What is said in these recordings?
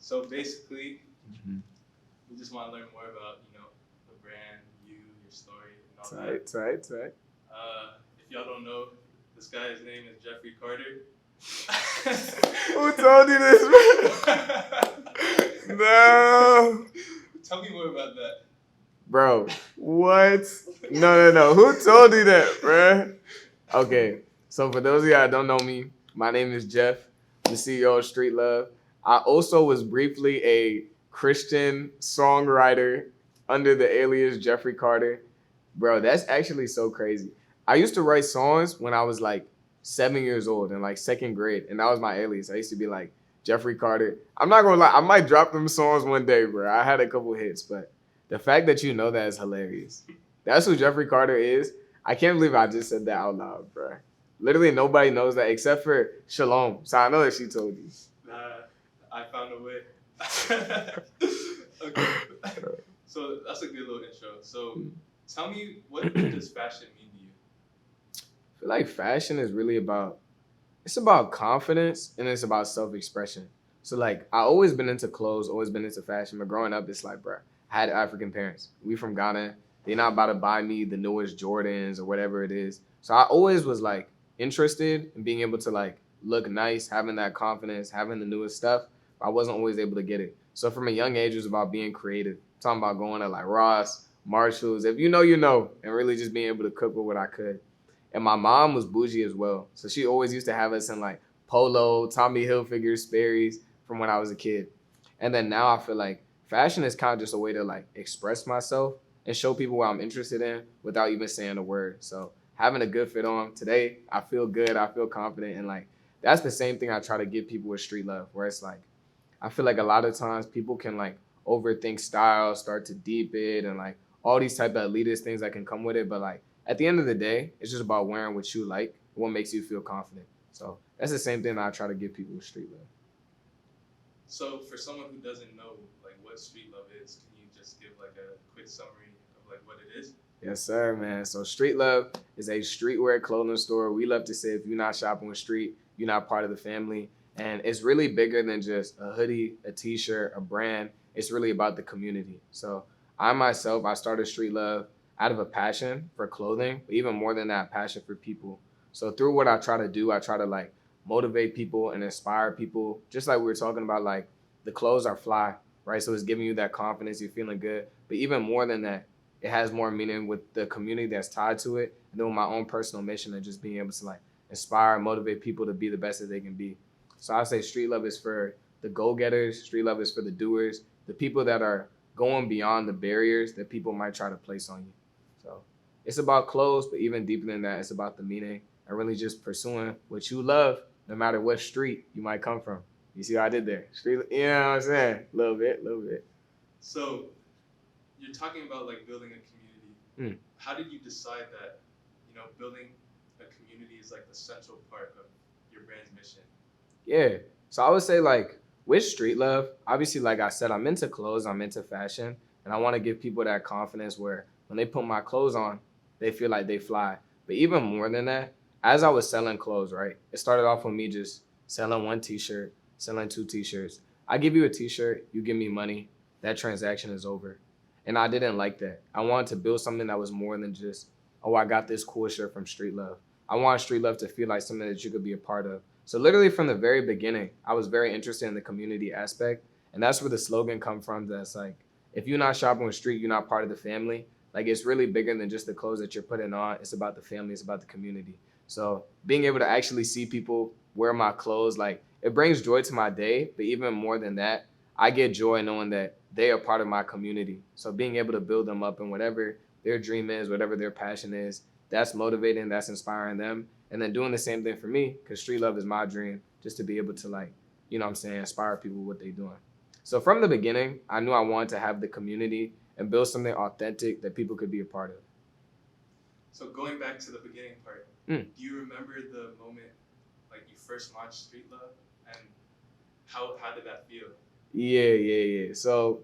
So basically, Mm-hmm. we just want to learn more about, the brand, your story, and all Right, that. right, right. If y'all don't know, this guy's name is Jeffrey Carter. Who told you this, man? No. Tell me more about that. Bro, what? No. Who told you that, bro? Okay, so for those of y'all that don't know me, my name is Jeff, the CEO of Street Love. I also was briefly a Christian songwriter under the alias Jeffrey Carter. Bro, that's actually so crazy. I used to write songs when I was like 7 years old in like second grade, and that was my alias. I used to be like Jeffrey Carter. I'm not gonna lie, I might drop them songs one day, bro. I had a couple hits, but the fact that you know that is hilarious. That's who Jeffrey Carter is. I can't believe I just said that out loud, bro. Literally nobody knows that except for Shalom. So I know that she told you. I found a way. Okay. So that's a good little intro. So tell me, what does fashion mean to you? I feel like fashion is really about it's about confidence and it's about self-expression. So like I always been into clothes, always been into fashion, but growing up it's like, bro, I had African parents. We from Ghana. They're not about to buy me the newest Jordans or whatever it is. So I always was like interested in being able to like look nice, having that confidence, having the newest stuff. But I wasn't always able to get it. So from a young age, it was about being creative. Talking about going to like Ross, Marshalls, if you know, you know, and really just being able to cook with what I could. And my mom was bougie as well. So she always used to have us in like Polo, Tommy Hilfiger, Sperry's from when I was a kid. And then now I feel like fashion is kind of just a way to like express myself and show people what I'm interested in without even saying a word. So having a good fit on today, I feel good, I feel confident, and like that's the same thing I try to give people with Street Love, where it's like I feel like a lot of times people can like overthink style, start to deep it, and like all these type of elitist things that can come with it. But like at the end of the day, it's just about wearing what you like, what makes you feel confident. So that's the same thing that I try to give people with Street Love. So for someone who doesn't know like what street love is, can you just give like a quick summary of like what it is? Yes, sir, man. So Street Love is a streetwear clothing store. We love to say if you're not shopping with Street, you're not part of the family. And it's really bigger than just a hoodie, a t-shirt, a brand. It's really about the community. So I myself, I started Street Love out of a passion for clothing, but even more than that, passion for people. So through what I try to do, I try to like motivate people and inspire people. Just like we were talking about, like the clothes are fly, right? So it's giving you that confidence, you're feeling good. But even more than that, it has more meaning with the community that's tied to it, and then with my own personal mission of just being able to like inspire and motivate people to be the best that they can be. So I say Street Love is for the go-getters, Street Love is for the doers, the people that are going beyond the barriers that people might try to place on you. So it's about clothes, but even deeper than that, it's about the meaning and really just pursuing what you love, no matter what street you might come from. You see what I did there? Street, you know what I'm saying? A little bit, a little bit. So you're talking about like building a community. How did you decide that, building a community is like the central part of your brand's mission? Yeah. So I would say like with Street Love, obviously, like I said, I'm into clothes, I'm into fashion, and I want to give people that confidence where when they put my clothes on, they feel like they fly. But even more than that, as I was selling clothes, right, it started off with me just selling one t-shirt, selling two t-shirts. I give you a t-shirt, you give me money, that transaction is over. And I didn't like that. I wanted to build something that was more than just, oh, I got this cool shirt from Street Love. I want Street Love to feel like something that you could be a part of. So literally from the very beginning, I was very interested in the community aspect. And that's where the slogan come from. That's like, if you're not shopping with Street, you're not part of the family. Like it's really bigger than just the clothes that you're putting on. It's about the family. It's about the community. So being able to actually see people wear my clothes, like it brings joy to my day. But even more than that, I get joy knowing that they are part of my community. So being able to build them up in whatever their dream is, whatever their passion is, that's motivating, that's inspiring them. And then doing the same thing for me, because Street Love is my dream, just to be able to like, you know what I'm saying, inspire people with what they're doing. So from the beginning, I knew I wanted to have the community and build something authentic that people could be a part of. So going back to the beginning part, do you remember the moment like you first launched Street Love, and how did that feel? Yeah. So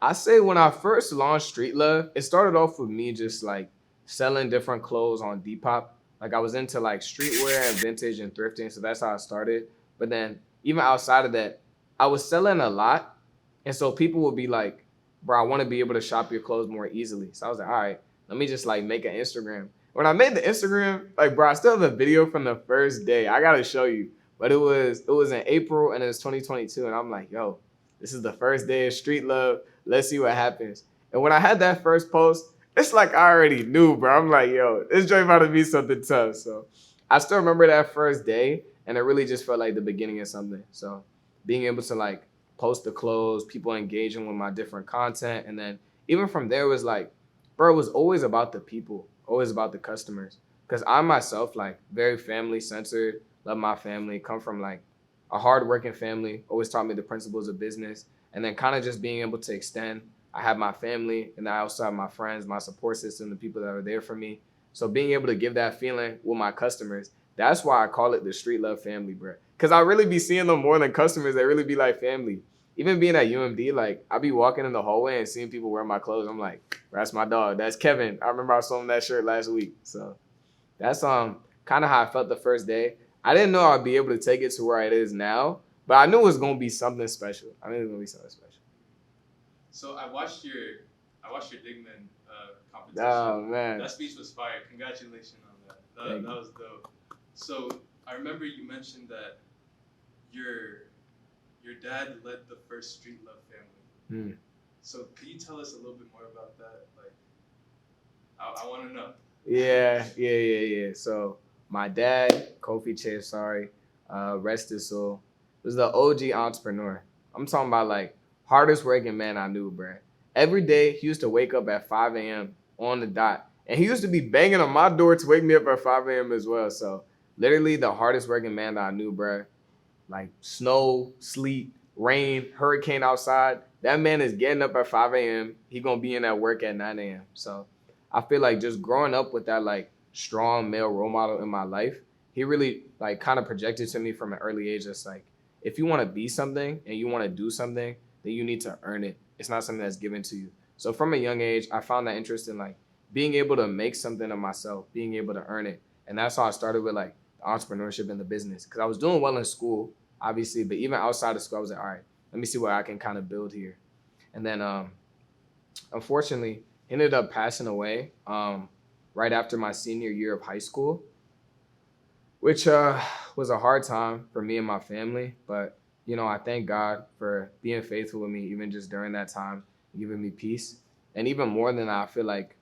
I say when I first launched Street Love, it started off with me just like selling different clothes on Depop. Like I was into like streetwear and vintage and thrifting, so that's how I started. But then even outside of that, I was selling a lot. And so people would be like, bro, I want to be able to shop your clothes more easily. So I was like, all right, let me just like make an Instagram. When I made the Instagram, like, bro, I still have a video from the first day. I got to show you. But it was in April and it was 2022. And I'm like, yo, this is the first day of Street Love. Let's see what happens. And when I had that first post, it's like I already knew, bro. I'm like, yo, this joint about to be something tough. So I still remember that first day. And it really just felt like the beginning of something. So being able to like post the clothes, people engaging with my different content. And then even from there, it was like, bro, it was always about the people, always about the customers. Because I myself, like, very family centered, love my family, come from like a hardworking family, always taught me the principles of business. And then kind of just being able to extend. I have my family and I also have my friends, my support system, the people that are there for me. So being able to give that feeling with my customers, that's why I call it the Street Love family, bro. Because I really be seeing them more than customers. They really be like family. Even being at UMD, like, I be walking in the hallway and seeing people wear my clothes. I'm like, that's my dog. That's Kevin. I remember I saw him that shirt last week. So that's kind of how I felt the first day. I didn't know I'd be able to take it to where it is now, but I knew it was going to be something special. I knew it was going to be something special. So I watched your Digman competition. Oh, man. That speech was fire. Congratulations on that. That was dope. So I remember you mentioned that your dad led the first Street Love family. So could you tell us a little bit more about that? Like, I want to know. Yeah. So my dad, Kofi Kyei-Asare, rest his soul, was the OG entrepreneur. I'm talking about like hardest working man I knew, bro. Every day he used to wake up at 5 a.m. on the dot. And he used to be banging on my door to wake me up at 5 a.m. as well. So literally the hardest working man that I knew, bro. Like snow, sleet, rain, hurricane outside. That man is getting up at 5 a.m. He gonna be in at work at 9 a.m. So I feel like just growing up with that like strong male role model in my life, he really like kind of projected to me from an early age. Just like, if you want to be something and you want to do something, then you need to earn it. It's not something that's given to you. So from a young age, I found that interest in like being able to make something of myself, being able to earn it. And that's how I started with like the entrepreneurship and the business. Because I was doing well in school, obviously, but even outside of school, I was like, all right, let me see what I can kind of build here. And then unfortunately, he ended up passing away right after my senior year of high school, which was a hard time for me and my family. But, you know, I thank God for being faithful with me, even just during that time, giving me peace. And even more than that, I feel like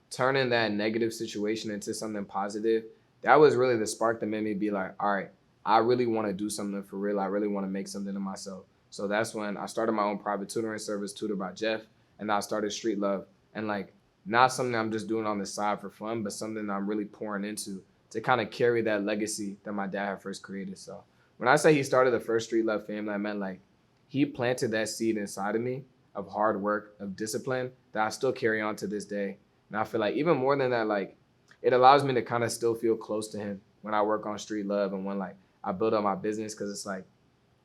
turning that negative situation into something positive, that was really the spark that made me be like, all right, I really want to do something for real. I really want to make something of myself. So that's when I started my own private tutoring service, Tutored by Jeff, and I started Street Love. And like, not something I'm just doing on the side for fun, but something that I'm really pouring into to kind of carry that legacy that my dad had first created. So when I say he started the first Street Love family, I meant like he planted that seed inside of me of hard work, of discipline that I still carry on to this day. And I feel like even more than that, like it allows me to kind of still feel close to him when I work on Street Love and when like I build up my business. Cause it's like,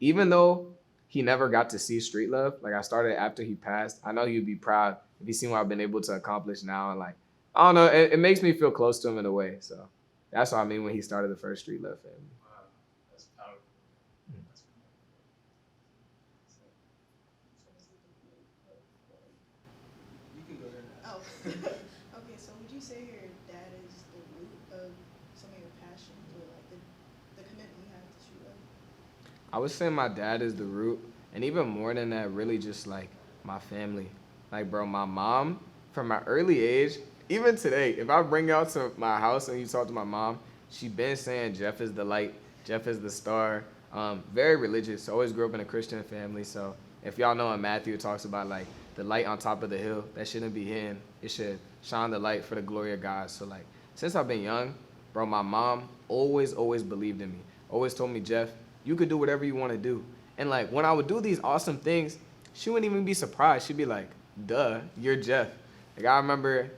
even though he never got to see Street Love, like I started after he passed, I know he'd be proud if he seen what I've been able to accomplish now. And like, I don't know, it makes me feel close to him in a way. So that's what I mean when he started the first Street Love family. Wow, that's powerful. That's powerful. You can go there now. Oh. Okay, so would you say your dad is the root of some of your passions or like the commitment you have to Street Love? I would say my dad is the root, and even more than that, really just like my family. Like, bro, my mom, from my early age, even today, if I bring y'all to my house and you talk to my mom, she been saying Jeff is the light, Jeff is the star. Very religious, always grew up in a Christian family. So if y'all know in Matthew, it talks about like the light on top of the hill, that shouldn't be hidden. It should shine the light for the glory of God. So like, since I've been young, bro, my mom always believed in me. Always told me, Jeff, you could do whatever you want to do. And like, when I would do these awesome things, she wouldn't even be surprised. She'd be like, duh, you're Jeff. Like, I remember,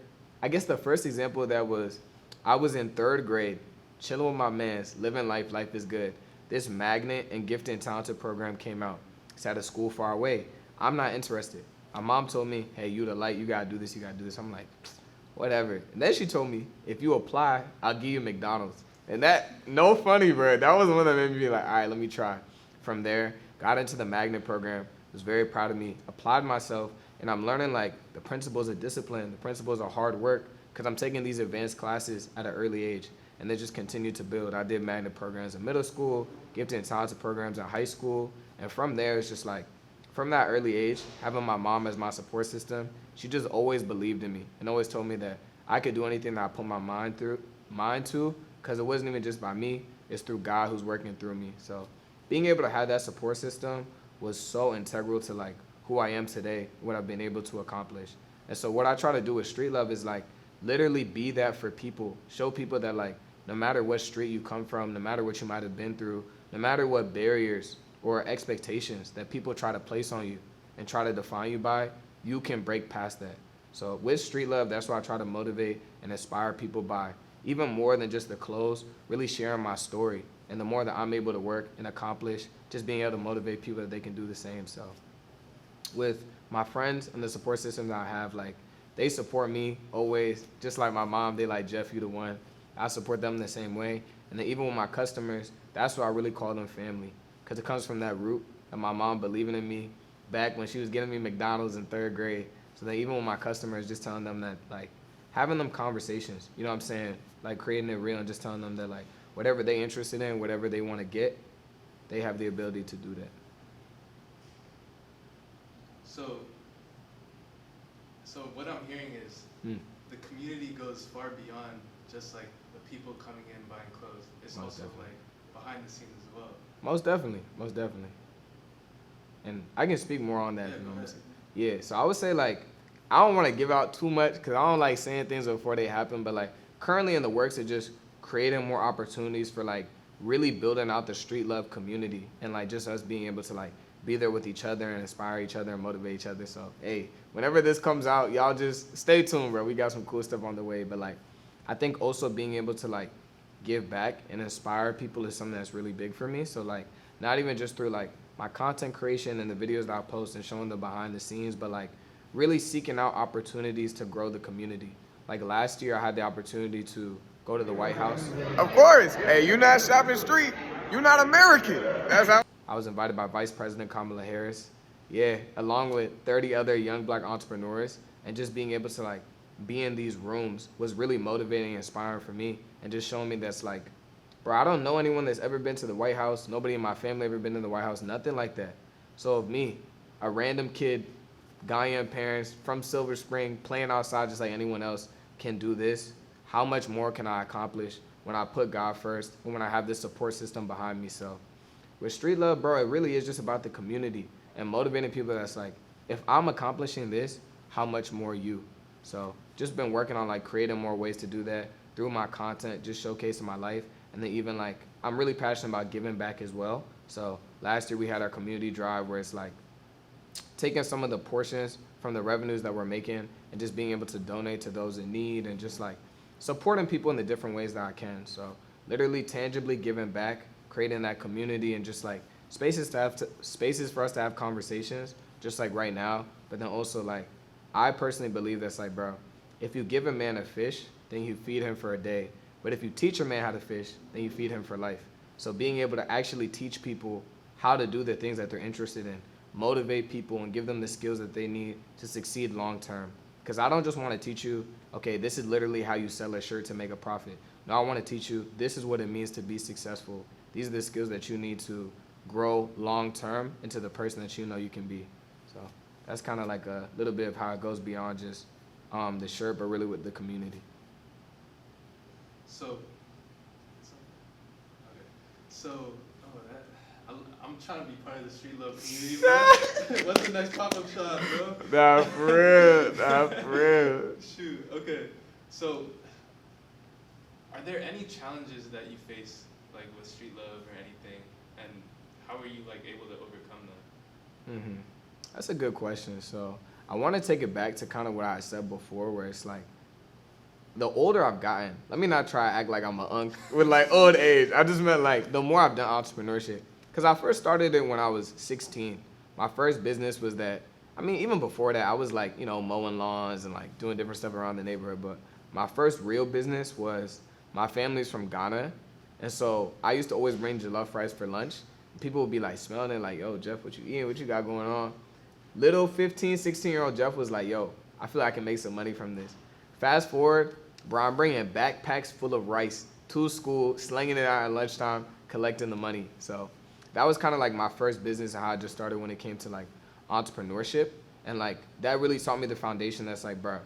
I guess the first example of that was, I was in 3rd grade, chilling with my mans, living life, life is good. This magnet and gifted and talented program came out. It's at a school far away. I'm not interested. My mom told me, hey, you the light, you gotta do this, you gotta do this. I'm like, whatever. And then she told me, if you apply, I'll give you McDonald's. And that, no funny, bro. That was one that made me be like, all right, let me try. From there, got into the magnet program, was very proud of me, applied myself, and I'm learning like the principles of discipline, the principles of hard work, because I'm taking these advanced classes at an early age, and they just continue to build. I did magnet programs in middle school, gifted and talented programs in high school, and from there, it's just like, from that early age, having my mom as my support system, she just always believed in me and always told me that I could do anything that I put my mind to, because it wasn't even just by me, it's through God who's working through me. So being able to have that support system was so integral to like who I am today, what I've been able to accomplish. And so what I try to do with Street Love is like literally be that for people, show people that like no matter what street you come from, no matter what you might have been through, no matter what barriers or expectations that people try to place on you and try to define you by, you can break past that. So with Street Love, that's what I try to motivate and inspire people by, even more than just the clothes, really sharing my story. And the more that I'm able to work and accomplish, just being able to motivate people that they can do the same. So with my friends and the support system that I have, like they support me always, just like my mom, they like, Jeff, you the one. I support them the same way. And then even with my customers, that's what I really call them family, because it comes from that root of my mom believing in me back when she was getting me McDonald's in 3rd grade. So that even with my customers, just telling them that, like, having them conversations, you know what I'm saying? Like creating it real and just telling them that, like, whatever they're interested in, whatever they want to get, they have the ability to do that. So what I'm hearing is the community goes far beyond just like the people coming in buying clothes. It's Most also definitely. like behind the scenes as well. Most definitely, most definitely. And I can speak more on that. Yeah, You know go what I'm ahead. saying? Yeah, so I would say, like, I don't want to give out too much because I don't like saying things before they happen, but, like, currently in the works of just creating more opportunities for, like, really building out the Street Love community and, like, just us being able to, like, be there with each other and inspire each other and motivate each other. So, hey, whenever this comes out, y'all just stay tuned, bro. We got some cool stuff on the way. But, like, I think also being able to, like, give back and inspire people is something that's really big for me. So, like, not even just through, like, my content creation and the videos that I post and showing the behind the scenes, but, like, really seeking out opportunities to grow the community. Like, last year, I had the opportunity to go to the White House. Of course. Hey, you're not shopping street. You're not American. That's how. I was invited by Vice President Kamala Harris, along with 30 other young black entrepreneurs, and just being able to like be in these rooms was really motivating and inspiring for me, and just showing me that's like, bro, I don't know anyone that's ever been to the White House. Nobody in my family ever been to the White House, nothing like that. So if me, a random kid, Ghanaian parents from Silver Spring, playing outside just like anyone else, can do this, how much more can I accomplish when I put God first and when I have this support system behind me? So with Street Love, bro, it really is just about the community and motivating people that's like, if I'm accomplishing this, how much more you? So just been working on like creating more ways to do that through my content, just showcasing my life. And then even like, I'm really passionate about giving back as well. So last year we had our community drive where it's like taking some of the portions from the revenues that we're making and just being able to donate to those in need and just like supporting people in the different ways that I can. So literally tangibly giving back, creating that community and just like spaces for us to have conversations, just like right now. But then also like, I personally believe that's like, bro, if you give a man a fish, then you feed him for a day. But if you teach a man how to fish, then you feed him for life. So being able to actually teach people how to do the things that they're interested in, motivate people and give them the skills that they need to succeed long term. Because I don't just want to teach you, okay, this is literally how you sell a shirt to make a profit. No, I want to teach you, this is what it means to be successful. These are the skills that you need to grow long term into the person that you know you can be. So that's kind of like a little bit of how it goes beyond just the shirt, but really with the community. I'm trying to be part of the Street Love community, bro. What's the next pop-up shop, bro? Nah, for real. Shoot, okay. So, are there any challenges that you face, like with Street Love or anything, and how are you like able to overcome them? That's a good question. So I want to take it back to kind of what I said before, where it's like, the older I've gotten, let me not try to act like I'm an unk with like old age. I just meant like the more I've done entrepreneurship. Because I first started it when I was 16. My first business was that, I mean, even before that, I was like, you know, mowing lawns and like doing different stuff around the neighborhood. But my first real business was, my family's from Ghana. And so I used to always bring jollof rice for lunch. People would be like smelling it like, yo, Jeff, what you eating? What you got going on? Little 15, 16-year-old Jeff was like, yo, I feel like I can make some money from this. Fast forward, bro, I'm bringing backpacks full of rice to school, slinging it out at lunchtime, collecting the money. So that was kind of like my first business and how I just started when it came to like entrepreneurship. And like that really taught me the foundation that's like, bro,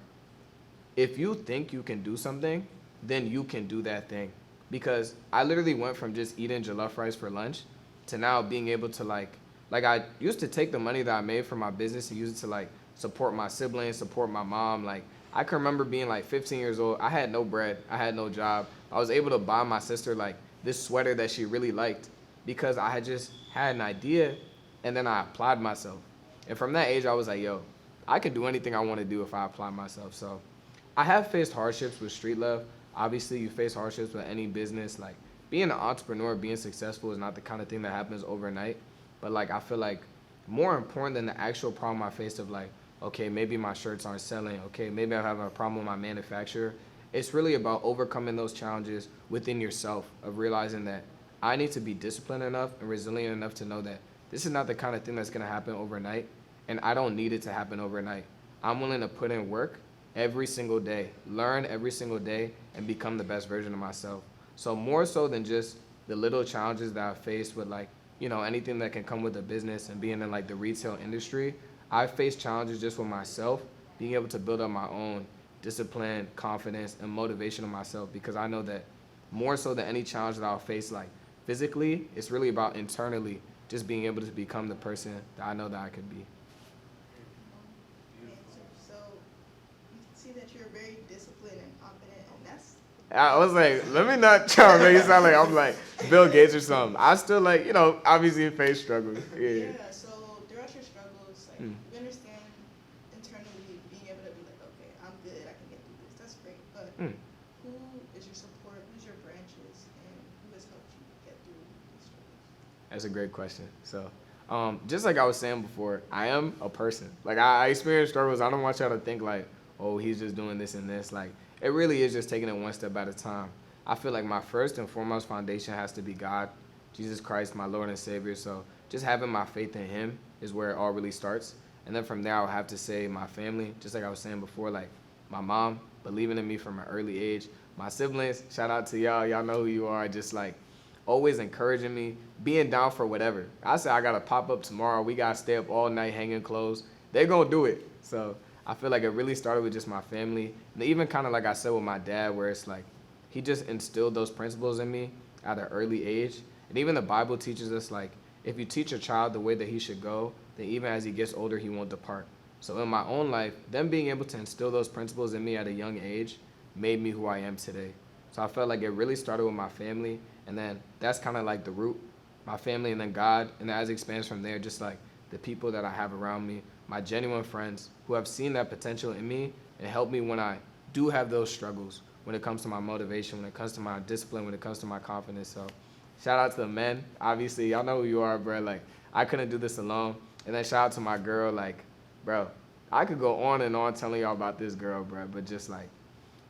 if you think you can do something, then you can do that thing. Because I literally went from just eating jollof rice for lunch to now being able to like I used to take the money that I made from my business and use it to like support my siblings, support my mom. Like I can remember being like 15 years old. I had no bread. I had no job. I was able to buy my sister like this sweater that she really liked because I had just had an idea and then I applied myself. And from that age, I was like, yo, I can do anything I want to do if I apply myself. So I have faced hardships with Street Love. Obviously, you face hardships with any business. Like being an entrepreneur, being successful is not the kind of thing that happens overnight. But like I feel like more important than the actual problem I faced of like, okay, maybe my shirts aren't selling. Okay, maybe I'm having a problem with my manufacturer. It's really about overcoming those challenges within yourself of realizing that I need to be disciplined enough and resilient enough to know that this is not the kind of thing that's going to happen overnight, and I don't need it to happen overnight. I'm willing to put in work every single day, learn every single day, and become the best version of myself. So more so than just the little challenges that I faced with like, you know, anything that can come with a business and being in like the retail industry, I faced challenges just with myself, being able to build up my own discipline, confidence, and motivation of myself, because I know that more so than any challenge that I'll face like physically, it's really about internally just being able to become the person that I know that I could be. So you can see that you're very disciplined and confident, and that's. I was like, let me not try to make it sound like I'm like Bill Gates or something. I still like, you know, obviously face struggles. Yeah. So throughout your struggles, like you understand internally being able to be like, okay, I'm good, I can get through this. That's great. But who is your support? Who's your branches, and who has helped you get through these struggles? That's a great question. So, just like I was saying before, I am a person. Like I experience struggles. I don't want y'all to think like, oh, he's just doing this and this. Like it really is just taking it one step at a time. I feel like my first and foremost foundation has to be God, Jesus Christ, my Lord and Savior. So just having my faith in Him is where it all really starts. And then from there, I'll have to say my family, just like I was saying before, like my mom believing in me from an early age. My siblings, shout out to y'all. Y'all know who you are. Just like always encouraging me, being down for whatever. I say I got to pop up tomorrow. We got to stay up all night hanging clothes. They're going to do it. So I feel like it really started with just my family. And even kind of like I said with my dad, where it's like he just instilled those principles in me at an early age. And even the Bible teaches us, like, if you teach a child the way that he should go, then even as he gets older, he won't depart. So in my own life, them being able to instill those principles in me at a young age made me who I am today. So I felt like it really started with my family, and then that's kind of like the root, my family, and then God, and as it expands from there, just like the people that I have around me, my genuine friends who have seen that potential in me and helped me when I do have those struggles, when it comes to my motivation, when it comes to my discipline, when it comes to my confidence. So shout out to the men. Obviously, y'all know who you are, bro. Like, I couldn't do this alone. And then shout out to my girl. Like, bro, I could go on and on telling y'all about this girl, bro. But just, like,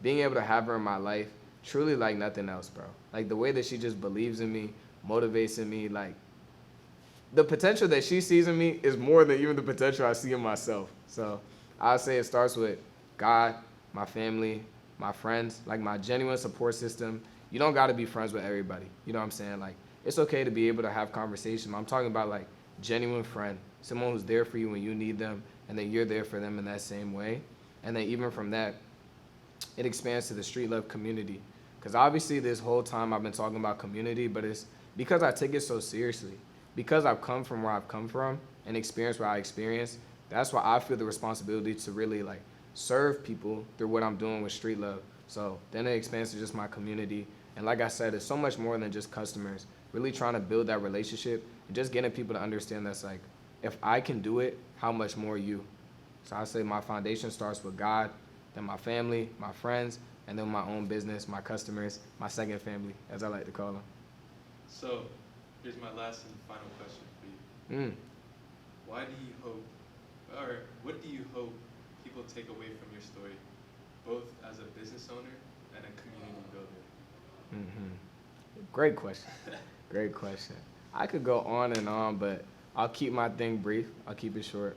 being able to have her in my life, truly like nothing else, bro. Like, the way that she just believes in me, motivates in me, like, the potential that she sees in me is more than even the potential I see in myself. So I'll say it starts with God, my family, my friends, like my genuine support system. You don't got to be friends with everybody. You know what I'm saying? Like, it's okay to be able to have conversation. I'm talking about, like, genuine friend, someone who's there for you when you need them, and then you're there for them in that same way. And then even from that, it expands to the Street Love community. Because obviously this whole time I've been talking about community, but it's because I take it so seriously. Because I've come from where I've come from and experienced what I experienced, that's why I feel the responsibility to really, like, serve people through what I'm doing with Street Love. So then it expands to just my community. And like I said, it's so much more than just customers. Really trying to build that relationship and just getting people to understand that's like, if I can do it, how much more you? So I say my foundation starts with God, then my family, my friends, and then my own business, my customers, my second family, as I like to call them. So here's my last and final question for you. Why do you hope, or what do you hope people take away from your story, both as a business owner and a community builder? Great question. Great question. I could go on and on, but I'll keep my thing brief. I'll keep it short.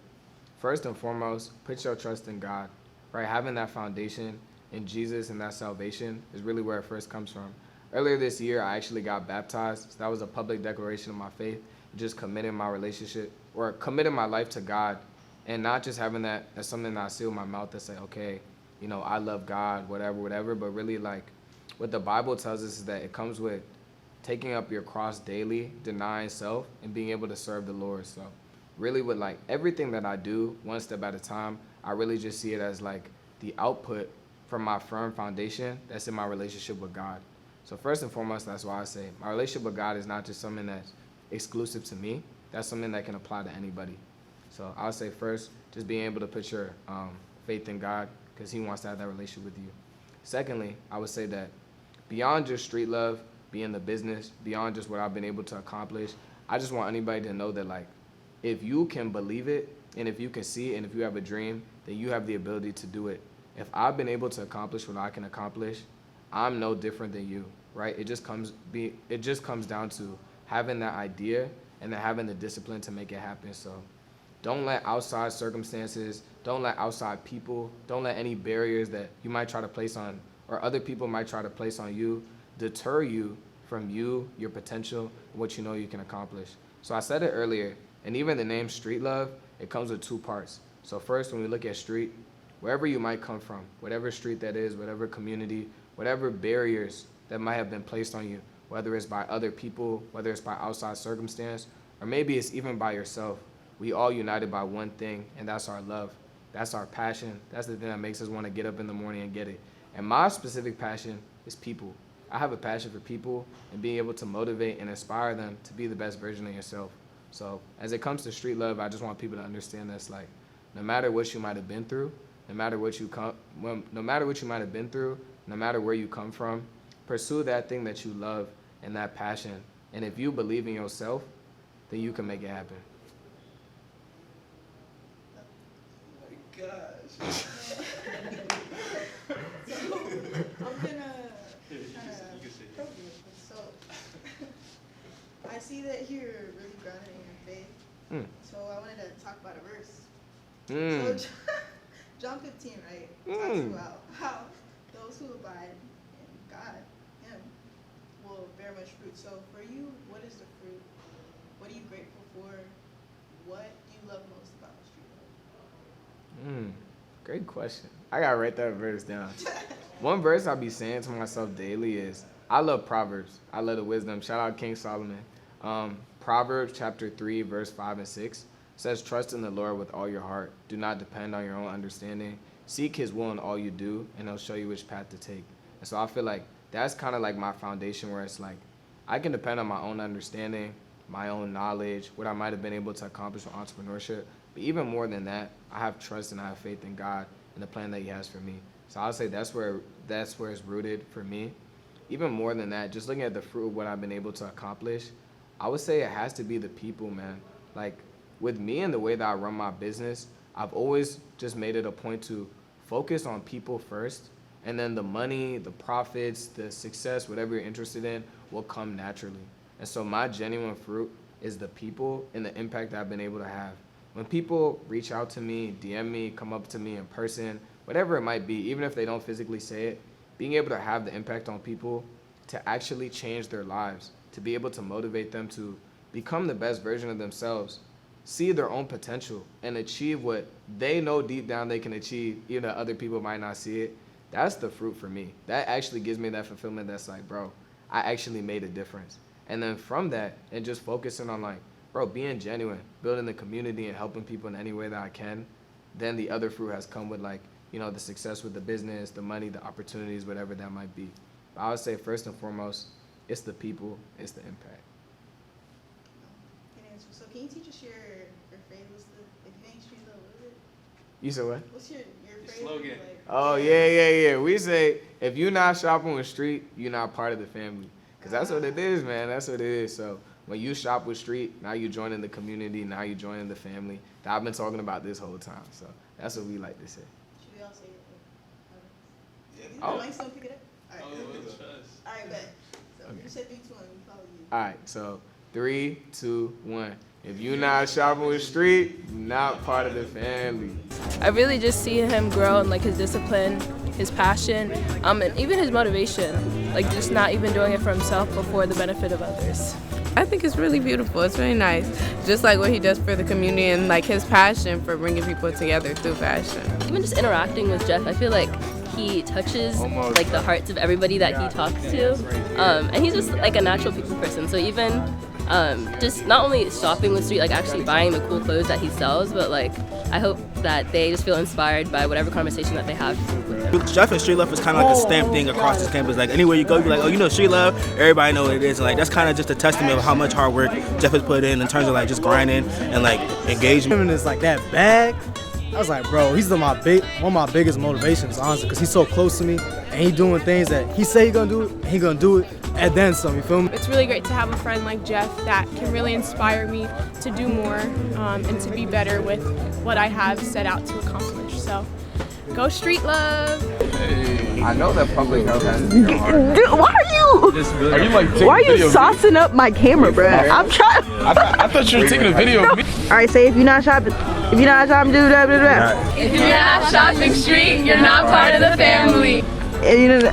First and foremost, put your trust in God, right? Having that foundation in Jesus and that salvation is really where it first comes from. Earlier this year, I actually got baptized. So that was a public declaration of my faith, just committing my relationship or committing my life to God, and not just having that as something that I seal my mouth to say, okay, I love God, whatever, but really like what the Bible tells us is that it comes with taking up your cross daily, denying self, and being able to serve the Lord. So really with like everything that I do, one step at a time, I really just see it as like the output from my firm foundation that's in my relationship with God. So first and foremost, that's why I say my relationship with God is not just something that's exclusive to me. That's something that can apply to anybody. So I would say first, just being able to put your faith in God because he wants to have that relationship with you. Secondly, I would say that beyond just street love, being the business, beyond just what I've been able to accomplish, I just want anybody to know that like, if you can believe it and if you can see it and if you have a dream, then you have the ability to do it. If I've been able to accomplish what I can accomplish, I'm no different than you, right? It just comes down to having that idea and then having the discipline to make it happen. So don't let outside circumstances, don't let outside people, don't let any barriers that you might try to place on or other people might try to place on you deter you from you, your potential, what you know you can accomplish. So I said it earlier, and even the name Street Love, it comes with two parts. So first, when we look at street, wherever you might come from, whatever street that is, whatever community, whatever barriers that might have been placed on you, whether it's by other people, whether it's by outside circumstance, or maybe it's even by yourself, we all united by one thing, and that's our love. That's our passion. That's the thing that makes us want to get up in the morning and get it. And my specific passion is people. I have a passion for people and being able to motivate and inspire them to be the best version of yourself. So as it comes to street love, I just want people to understand that's like, no matter what you might have been through, no matter what you might have been through, no matter where you come from, pursue that thing that you love and that passion. And if you believe in yourself, then you can make it happen. Oh my gosh. So I'm gonna probe you. So I see that you're really grounded in your faith. So I wanted to talk about a verse. So John 15, right, talks about how those who abide in God, him, will bear much fruit. So for you, what is the fruit? What are you grateful for? What do you love most about Street Love? Great question. I gotta write that verse down. One verse I'll be saying to myself daily is, I love Proverbs. I love the wisdom. Shout out King Solomon. Proverbs chapter 3, verse 5 and 6 says, trust in the Lord with all your heart. Do not depend on your own understanding. Seek his will in all you do, and he'll show you which path to take. And so I feel like that's kind of like my foundation where it's like, I can depend on my own understanding, my own knowledge, what I might have been able to accomplish with entrepreneurship. But even more than that, I have trust and I have faith in God and the plan that he has for me. So I'll say that's where it's rooted for me. Even more than that, just looking at the fruit of what I've been able to accomplish, I would say it has to be the people, man. Like with me and the way that I run my business, I've always just made it a point to focus on people first, and then the money, the profits, the success, whatever you're interested in will come naturally. And so my genuine fruit is the people and the impact that I've been able to have. When people reach out to me, DM me, come up to me in person, whatever it might be, even if they don't physically say it, being able to have the impact on people to actually change their lives, to be able to motivate them to become the best version of themselves, see their own potential, and achieve what they know deep down they can achieve, even though other people might not see it. That's the fruit for me. That actually gives me that fulfillment that's like, bro, I actually made a difference. And then from that, and just focusing on like, bro, being genuine, building the community and helping people in any way that I can, then the other fruit has come with like, the success with the business, the money, the opportunities, whatever that might be. But I would say first and foremost, it's the people, it's the impact. Good answer. So can you teach us your phrase? If you ain't Street Love, what is it? You said what? What's your phrase? slogan. Like, Oh, yeah. We say, if you're not shopping with Street, you're not part of the family. Because that's what it is, man. That's what it is. So when you shop with Street, now you're joining the community. Now you're joining the family that I've been talking about this whole time. So that's what we like to say. should we all say it? Yeah. Oh. Might still pick it up? All right. Oh, trust. All right, bet. So Okay. you said 3, 2, 1. We follow you. All right, so 3, 2, 1. If you're not shopping with Street, you're not part of the family. I really just see him grow in like his discipline, his passion, and even his motivation. Like just not even doing it for himself, but for the benefit of others. I think it's really beautiful. It's really nice. Just like what he does for the community and like his passion for bringing people together through fashion. Even just interacting with Jeff, I feel like he touches like the hearts of everybody that he talks to. And he's just like a natural people person. So even just not only shopping with Street, like actually buying the cool clothes that he sells, but like I hope that they just feel inspired by whatever conversation that they have with him. Jeff and Street Love is kind of like a stamp thing across this campus. Like anywhere you go, you're like, oh, you know Street Love, everybody know what it is. And like that's kind of just a testament of how much hard work Jeff has put in terms of like just grinding and like engagement. And it's like that bag. I was like, bro, he's one of my biggest motivations, honestly, because he's so close to me and he doing things that he say he gonna do it, and he gonna do it, and then some, you feel me? It's really great to have a friend like Jeff that can really inspire me to do more and to be better with what I have set out to accomplish. So, go Street Love! I know that public health has to be hard. Dude, why are you saucing up my camera, bro? I'm trying. I thought you were taking a video of me. All right, say if you're not shopping, do that. If you're not shopping Street, you're not part of the family. And you know.